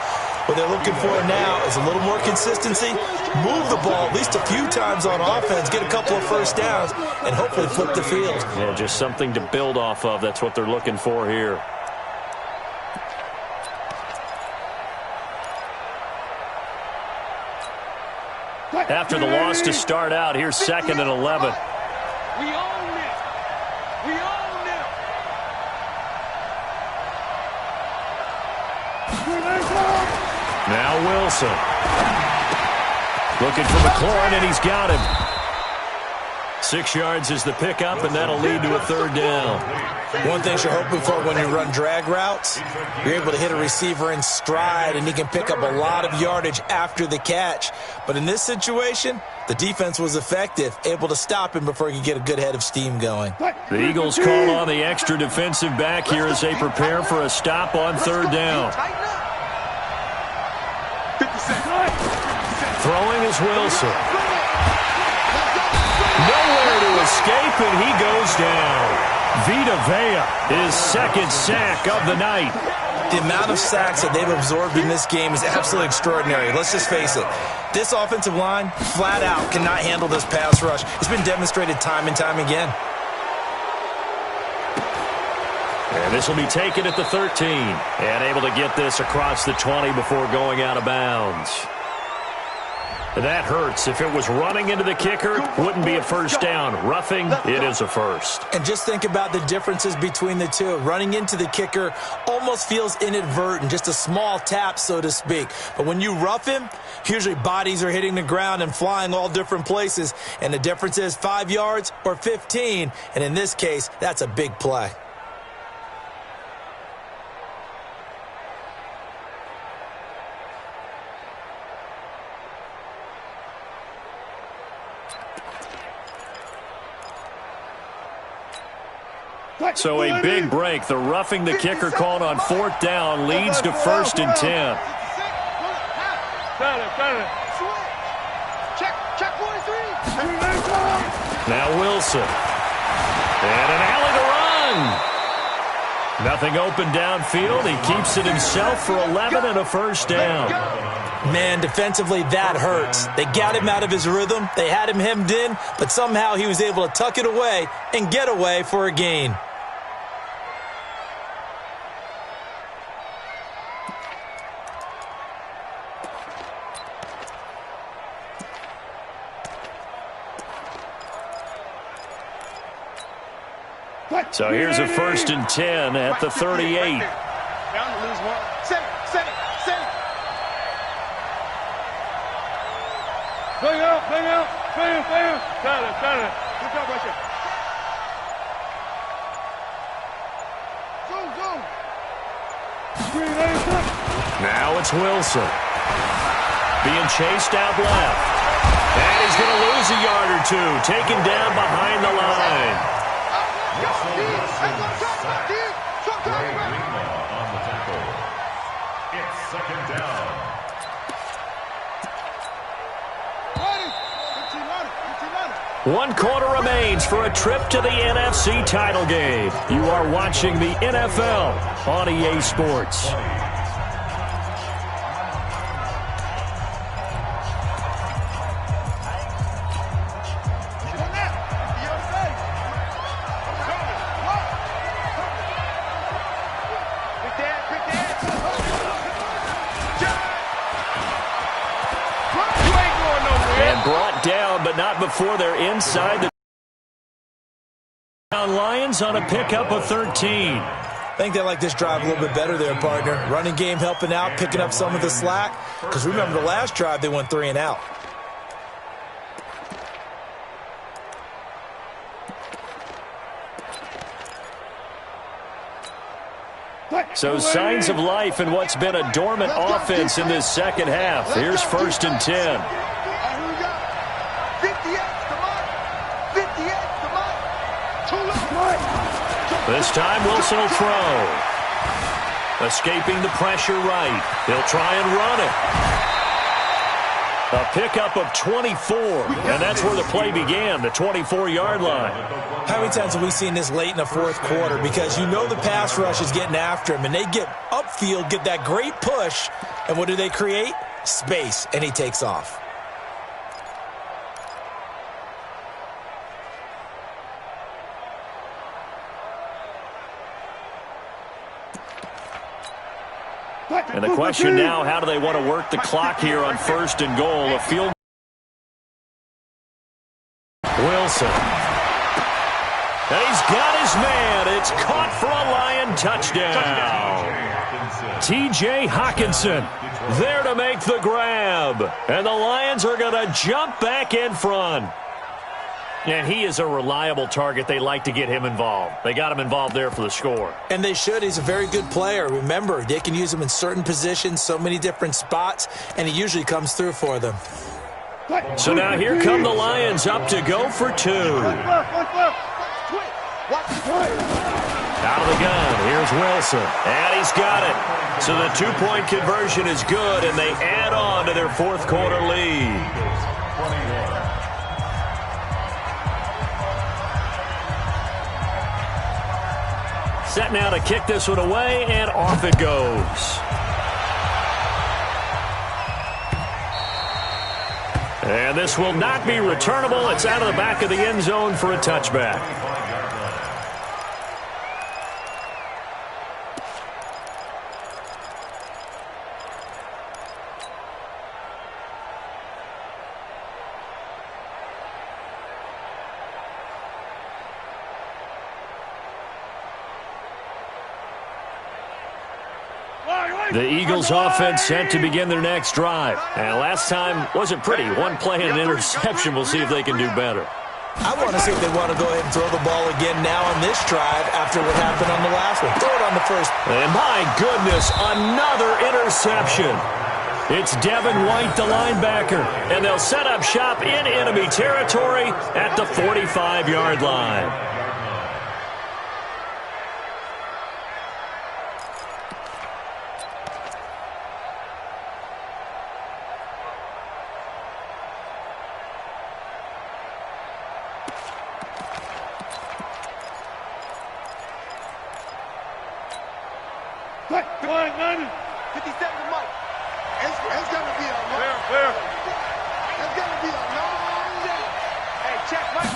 What they're looking for now is a little more consistency, move the ball at least a few times on offense, get a couple of 1st downs, and hopefully flip the field. Yeah, just something to build off of. That's what they're looking for here. After the loss to start out, here's 2nd and 11. We own it. We own it. Now Wilson. Looking for McLaurin, and he's got him. 6 yards is the pickup, and that'll lead to a 3rd down. One thing you're hoping for when you run drag routes, you're able to hit a receiver in stride, and he can pick up a lot of yardage after the catch. But in this situation, the defense was effective, able to stop him before he could get a good head of steam going. The Eagles call on the extra defensive back here as they prepare for a stop on 3rd down. Throwing is Wilson. Nowhere to escape, and he goes down. Vita Vea, his 2nd sack of the night. The amount of sacks that they've absorbed in this game is absolutely extraordinary. Let's just face it. This offensive line, flat out, cannot handle this pass rush. It's been demonstrated time and time again. And this will be taken at the 13. And able to get this across the 20 before going out of bounds. That hurts. If it was running into the kicker, wouldn't be a 1st down. Roughing, it is a 1st. And just think about the differences between the two. Running into the kicker almost feels inadvertent, just a small tap, so to speak. But when you rough him, usually bodies are hitting the ground and flying all different places. And the difference is 5 yards or 15. And in this case, that's a big play. So a big break. The roughing the kicker called on 4th down leads to 1st and 10. Now Wilson. And an alley to run. Nothing open downfield. He keeps it himself for 11 and a first down. Man, defensively, that hurts. They got him out of his rhythm. They had him hemmed in, but somehow he was able to tuck it away and get away for a gain. So here's a 1st and 10 at the 38. Down to lose one. Set it. Bang out. Got it. Good job right there. Zoom. Screen, now it's Wilson. Being chased out left. And he's going to lose a yard or two. Taken down behind the line. It's 2nd down. One quarter remains for a trip to the NFC title game. You are watching the NFL on EA Sports. Down, but not before they're inside the Lions on a pickup of 13. I think they like this drive a little bit better there, partner. Running game helping out, picking up some of the slack. Because remember the last drive, they went 3 and out. So signs of life in what's been a dormant offense in this second half. Here's 1st and 10. This time Wilson will throw. Escaping the pressure right. He'll try and run it. A pickup of 24, and that's where the play began, the 24-yard line. How many times have we seen this late in the 4th quarter? Because you know the pass rush is getting after him, and they get upfield, get that great push, and what do they create? Space, and he takes off. And the question now, how do they want to work the clock here on 1st and goal? A field. Wilson. And he's got his man. It's caught for a Lion touchdown. T.J. Hockenson there to make the grab. And the Lions are going to jump back in front. And he is a reliable target. They like to get him involved. They got him involved there for the score. And they should. He's a very good player. Remember, they can use him in certain positions, so many different spots, and he usually comes through for them. So now here come the Lions up to go for 2. Out of the gun, here's Wilson. And he's got it. So the 2-point conversion is good, and they add on to their 4th quarter lead. Set now to kick this one away, and off it goes. And this will not be returnable. It's out of the back of the end zone for a touchback. The Eagles offense set to begin their next drive. And last time wasn't pretty. One play and an interception. We'll see if they can do better. I want to see if they want to go ahead and throw the ball again now on this drive after what happened on the last one. Throw it on the first. And my goodness, another interception. It's Devin White, the linebacker. And they'll set up shop in enemy territory at the 45-yard line. Come on, 90. 57 to Mike. It's going to be a long Clear. It's going to be a long day. Hey, check Mike.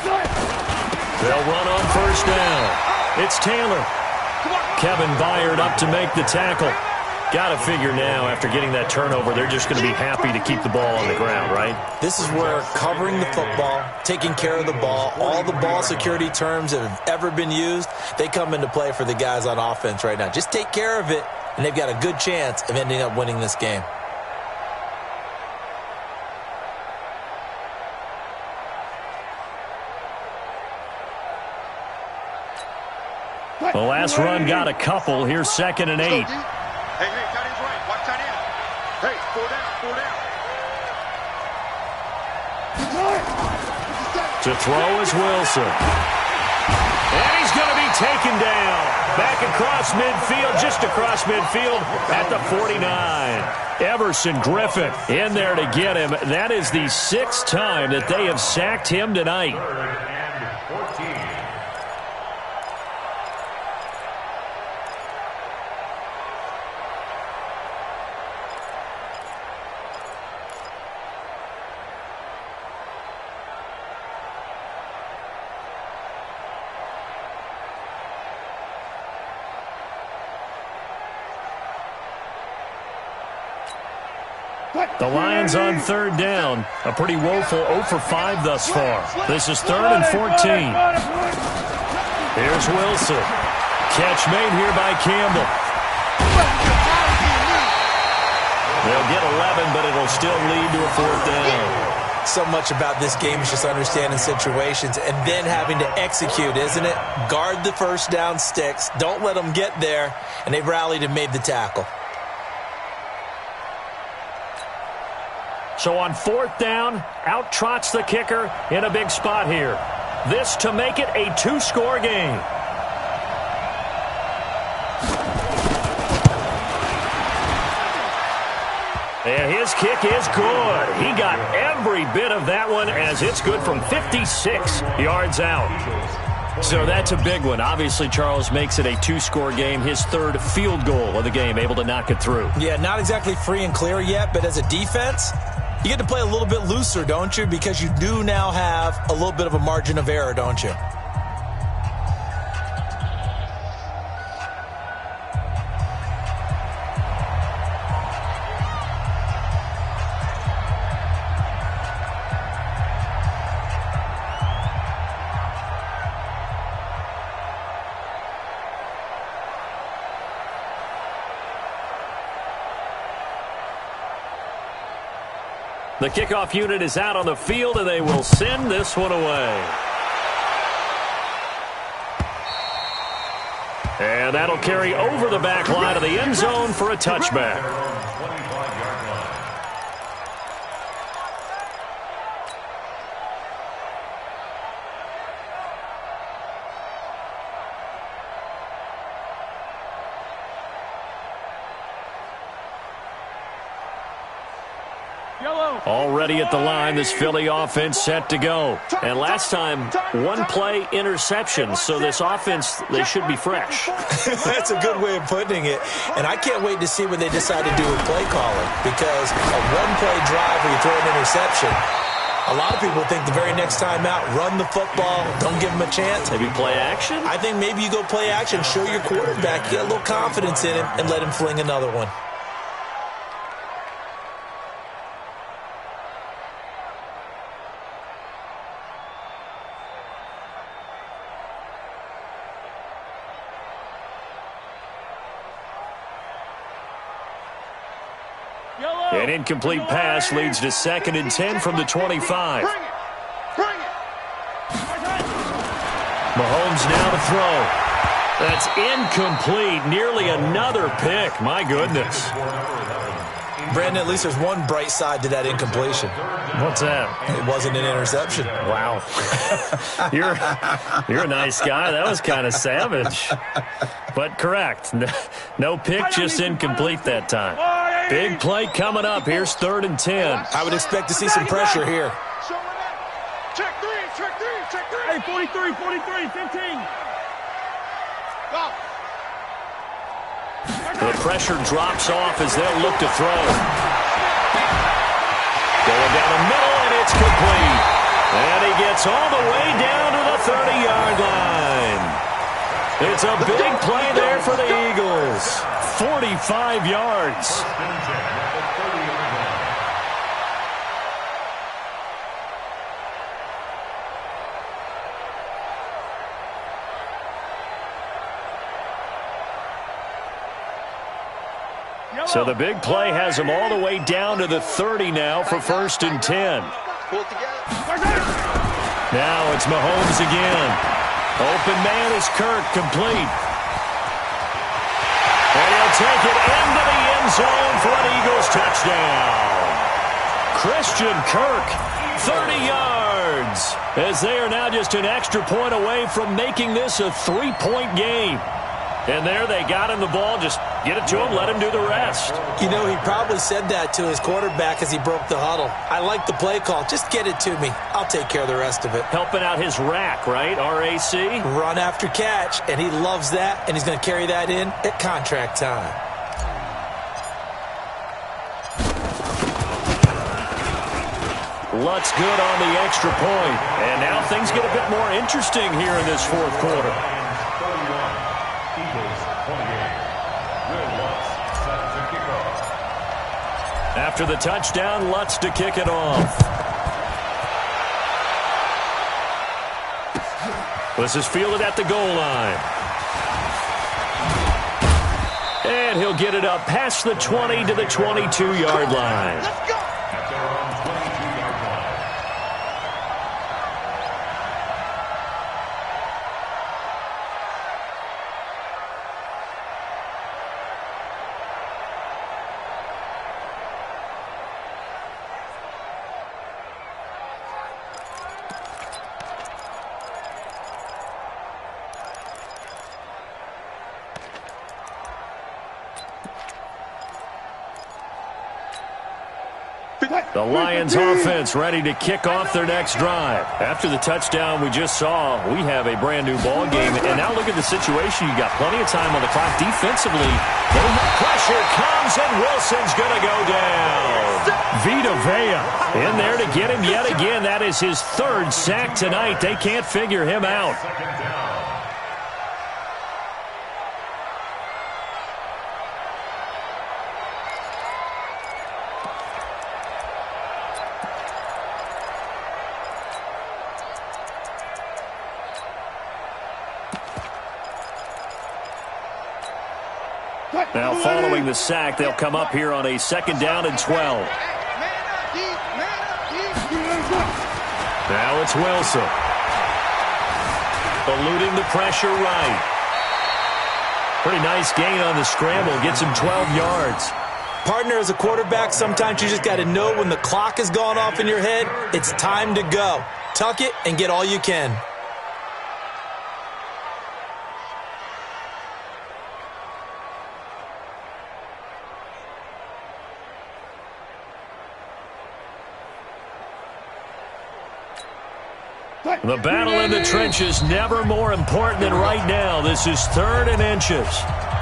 They'll run on first down. It's Taylor. Kevin Byard up to make the tackle. Got to figure now, after getting that turnover, they're just going to be happy to keep the ball on the ground, right? This is where covering the football, taking care of the ball, all the ball security terms that have ever been used, they come into play for the guys on offense right now. Just take care of it, and they've got a good chance of ending up winning this game. The last run got a couple. Here's 2nd and 8. Hey, tight end's right. Watch tight end. Hey, 4 down. To throw is Wilson. And he's going to be taken down. Back across midfield, just across midfield at the 49. Everson Griffin in there to get him. That is the 6th time that they have sacked him tonight. 3rd and 14. The Lions on 3rd down. A pretty woeful 0 for 5 thus far. This is 3rd and 14. Here's Wilson. Catch made here by Campbell. They'll get 11, but it'll still lead to a 4th down. So much about this game is just understanding situations and then having to execute, isn't it? Guard the first down sticks. Don't let them get there. And they've rallied and made the tackle. So on 4th down, out trots the kicker in a big spot here. This to make it a 2-score game. And his kick is good. He got every bit of that one as it's good from 56 yards out. So that's a big one. Obviously, Charles makes it a 2-score game. His 3rd field goal of the game, able to knock it through. Yeah, not exactly free and clear yet, but as a defense, you get to play a little bit looser, don't you? Because you do now have a little bit of a margin of error, don't you? The kickoff unit is out on the field, and they will send this one away. And that'll carry over the back line of the end zone for a touchback. 25-yard line. Already at the line, this Philly offense set to go. And last time, 1 play interception, so this offense, they should be fresh. That's a good way of putting it. And I can't wait to see what they decide to do with play calling, because a 1-play drive where you throw an interception, a lot of people think the very next time out, run the football, don't give them a chance. Maybe play action? I think maybe you go play action, show your quarterback, get a little confidence in him, and let him fling another one. An incomplete pass leads to 2nd and 10 from the 25. Mahomes now to throw. That's incomplete. Nearly another pick. My goodness. Brandon, at least there's one bright side to that incompletion. What's that? It wasn't an interception. Wow. You're a nice guy. That was kind of savage. But correct. No pick, just incomplete that time. Big play coming up. Here's 3rd and 10. I would expect to see some pressure here. Check three. Hey, 43, 15. Go. The pressure drops off as they'll look to throw. Going down the middle, and it's complete. And he gets all the way down to the 30-yard line. It's a big play there for the Eagles. 45 yards. So the big play has him all the way down to the 30 now for 1st and 10. Now it's Mahomes again. Open man is Kirk, complete. And he'll take it into the end zone for an Eagles touchdown. Christian Kirk, 30 yards, as they are now just an extra point away from making this a 3-point game. And there they got him the ball. Just get it to him, let him do the rest. You know, he probably said that to his quarterback as he broke the huddle. I like the play call. Just get it to me. I'll take care of the rest of it. Helping out his rack, right? R-A-C? Run after catch, and he loves that, and he's going to carry that in at contract time. Lutz good on the extra point. And now things get a bit more interesting here in this fourth quarter. After the touchdown, Lutz to kick it off. This is fielded at the goal line. And he'll get it up past the 20 to the 22-yard line. Let's go. The Lions offense ready to kick off their next drive. After the touchdown we just saw, we have a brand new ball game. And now look at the situation. You got plenty of time on the clock defensively. Pressure comes and Wilson's going to go down. Vita Vea in there to get him yet again. That is his 3rd sack tonight. They can't figure him out. Now following the sack, they'll come up here on a 2nd down and 12. Now it's Wilson. Eluding the pressure right. Pretty nice gain on the scramble. Gets him 12 yards. Partner, as a quarterback, sometimes you just got to know when the clock has gone off in your head, it's time to go. Tuck it and get all you can. The battle in the trenches never more important than right now. This is 3rd and inches.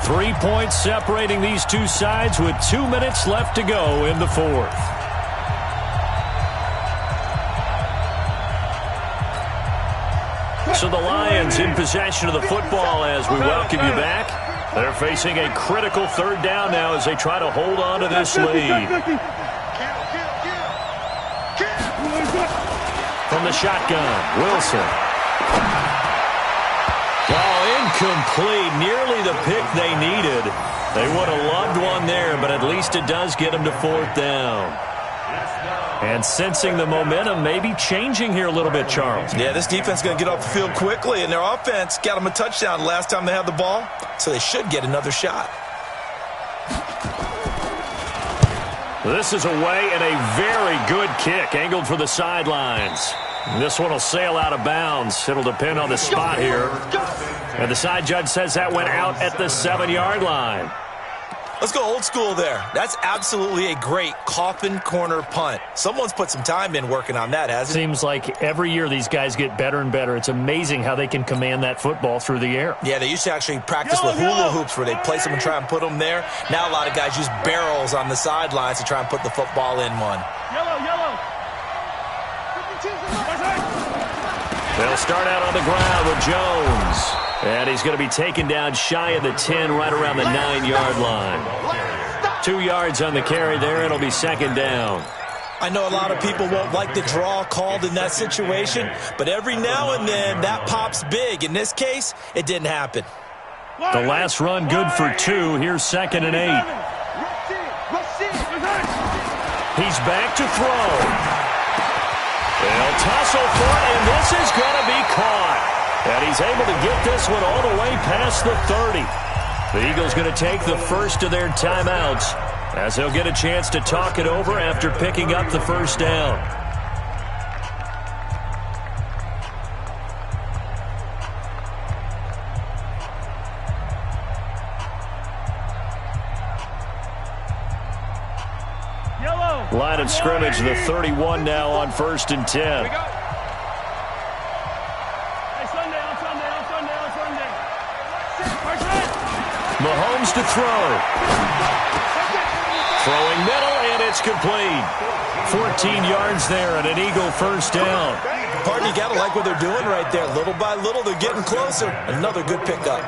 3 points separating these two sides with 2 minutes left to go in the 4th. So the Lions in possession of the football as we welcome you back. They're facing a critical 3rd down now as they try to hold on to this lead. From the shotgun, Wilson. Ball incomplete, nearly the pick they needed. They would have loved one there, but at least it does get them to 4th down. And sensing the momentum maybe changing here a little bit, Charles. Yeah, this defense is going to get off the field quickly, and their offense got them a touchdown last time they had the ball, so they should get another shot. This is away and a very good kick, angled for the sidelines. This one will sail out of bounds. It'll depend on the spot here. And the side judge says that went out at the 7-yard line. Let's go old school there. That's absolutely a great coffin corner punt. Someone's put some time in working on that, hasn't it? Seems like every year these guys get better and better. It's amazing how they can command that football through the air. Yeah, they used to actually practice with hula hoops where they place them and try and put them there. Now a lot of guys use barrels on the sidelines to try and put the football in one. Yellow. They'll start out on the ground with Jones. And he's going to be taken down shy of the 10, right around the 9-yard line. 2 yards on the carry there. It'll be second down. I know a lot of people won't like the draw called in that situation, but every now and then that pops big. In this case, it didn't happen. The last run good for 2. Here's 2nd and 8. He's back to throw. They'll tussle for it, and this is going to be caught. And he's able to get this one all the way past the 30. The Eagles going to take the first of their timeouts as they'll get a chance to talk it over after picking up the first down. Line of scrimmage, the 31 now on 1st and 10. Mahomes to throw. Throwing middle, and it's complete. 14 yards there and an Eagle first down. Pardon, you got to like what they're doing right there. Little by little, they're getting closer. Another good pickup.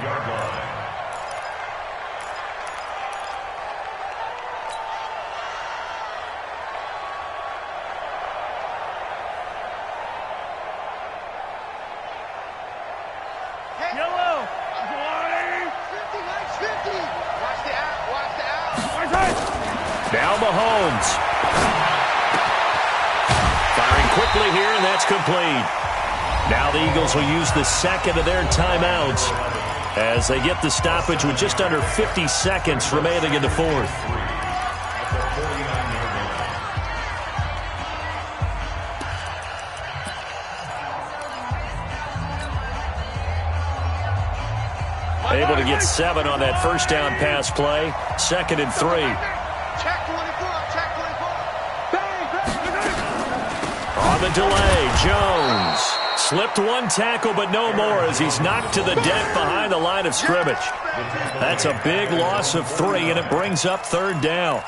Now Mahomes. Firing quickly here, and that's complete. Now the Eagles will use the second of their timeouts as they get the stoppage with just under 50 seconds remaining in the fourth. Able to get 7 on that first down pass play. 2nd and 3. On the delay, Jones slipped one tackle, but no more as he's knocked to the deck behind the line of scrimmage. That's a big loss of 3, and it brings up 3rd down.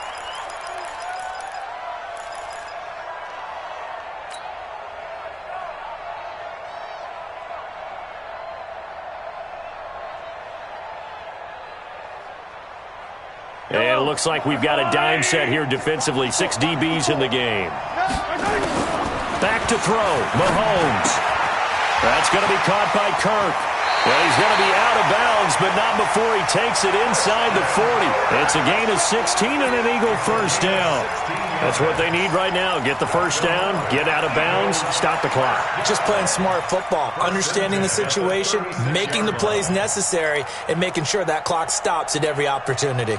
And it looks like we've got a dime set here defensively. 6 DBs in the game. Back to throw. Mahomes. That's going to be caught by Kirk. Well, he's going to be out of bounds, but not before he takes it inside the 40. It's a gain of 16 and an Eagle first down. That's what they need right now. Get the first down, get out of bounds, stop the clock. Just playing smart football, understanding the situation, making the plays necessary, and making sure that clock stops at every opportunity.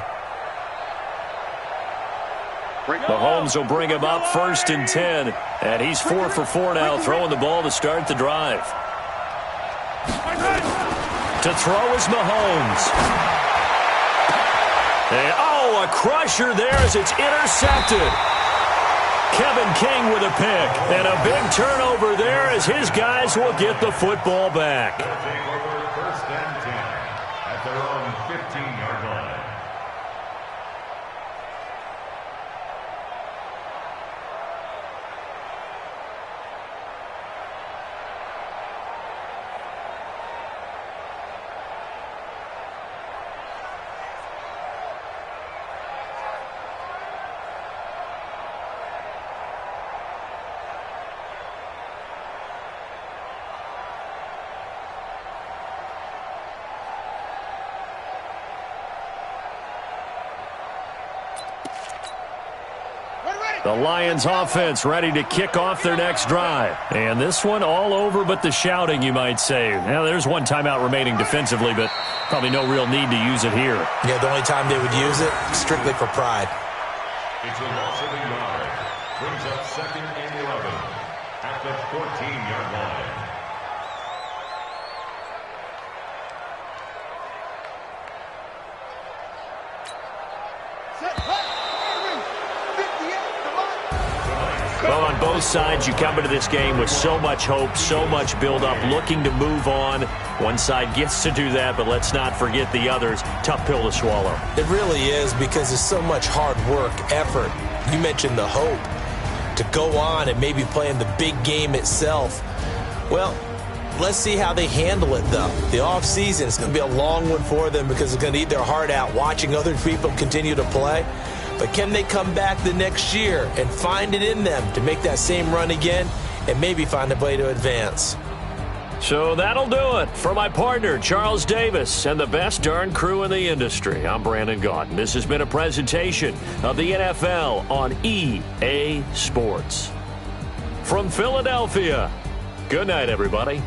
Mahomes will bring him up 1st and 10, and he's 4 for 4 now, throwing the ball to start the drive. To throw is Mahomes. And, a crusher there as it's intercepted. Kevin King with a pick, and a big turnover there as his guys will get the football back. They'll take over 1st and 10 at their own 15-yard line. The Lions offense ready to kick off their next drive. And this one all over but the shouting, you might say. Now, there's one timeout remaining defensively, but probably no real need to use it here. Yeah, the only time they would use it, strictly for pride. It's a loss of a yard. Brings up 2nd and 11 at the 14-yard line. both sides, you come into this game with so much hope, so much build-up, looking to move on. One side gets to do that, but let's not forget the others. Tough pill to swallow. It really is, because there's so much hard work, effort. You mentioned the hope to go on and maybe play in the big game itself. Well, let's see how they handle it, though. The offseason is going to be a long one for them because they're going to eat their heart out watching other people continue to play. But can they come back the next year and find it in them to make that same run again and maybe find a way to advance? So that'll do it. For my partner, Charles Davis, and the best darn crew in the industry, I'm Brandon Gaudin. This has been a presentation of the NFL on EA Sports. From Philadelphia, good night, everybody.